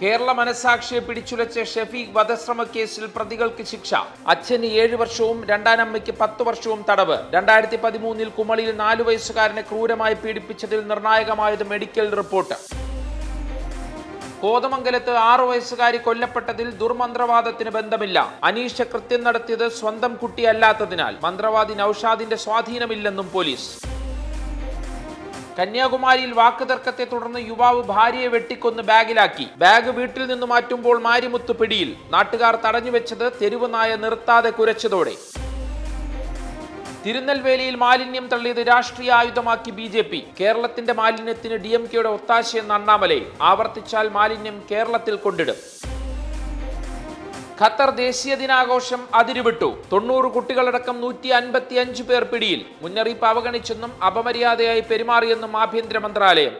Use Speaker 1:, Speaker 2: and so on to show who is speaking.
Speaker 1: കേരള മനസാക്ഷിയെ പിടിച്ചുലച്ച ഷെഫീഖ് വധശ്രമ കേസിൽ പ്രതികൾക്ക് ശിക്ഷ. അച്ഛന് 7 വർഷവും രണ്ടാനമ്മയ്ക്ക് 10 വർഷവും തടവ്. 2013 കുമളിയിൽ 4 വയസ്സുകാരനെ ക്രൂരമായി പീഡിപ്പിച്ചതിൽ നിർണായകമായത് മെഡിക്കൽ റിപ്പോർട്ട്. കോതമംഗലത്ത് 6 വയസ്സുകാരി കൊല്ലപ്പെട്ടതിൽ ദുർമന്ത്രവാദത്തിന് ബന്ധമില്ല. അനീഷ കൃത്യം നടത്തിയത് സ്വന്തം കുട്ടിയല്ലാത്തതിനാൽ മന്ത്രവാദി നൌഷാദിന്റെ സ്വാധീനമില്ലെന്നും പോലീസ്. കന്യാകുമാരിയിൽ വാക്കുതർക്കത്തെ തുടർന്ന് യുവാവ് ഭാര്യയെ വെട്ടിക്കൊന്ന് ബാഗിലാക്കി. ബാഗ് വീട്ടിൽ നിന്ന് മാറ്റുമ്പോൾ മാരിമുത്ത് പിടിയിൽ. നാട്ടുകാർ തടഞ്ഞുവെച്ചത് തെരുവ് നായ നിർത്താതെ കുരച്ചതോടെ. തിരുനെൽവേലിയിൽ മാലിന്യം തള്ളിയത് രാഷ്ട്രീയ ആയുധമാക്കി BJP. കേരളത്തിന്റെ മാലിന്യത്തിന് DMKയുടെ ഒത്താശയെന്ന് അണ്ണാമലൈ. ആവർത്തിച്ചാൽ മാലിന്യം കേരളത്തിൽ കൊണ്ടിടും. ഖത്തർ ദേശീയ ദിനാഘോഷം അതിരുവിട്ടു. 90 കുട്ടികളടക്കം 155 പേർ പിടിയിൽ. മുന്നറിയിപ്പ് അവഗണിച്ചെന്നും അപമര്യാദയായി പെരുമാറിയെന്നും ആഭ്യന്തര മന്ത്രാലയം.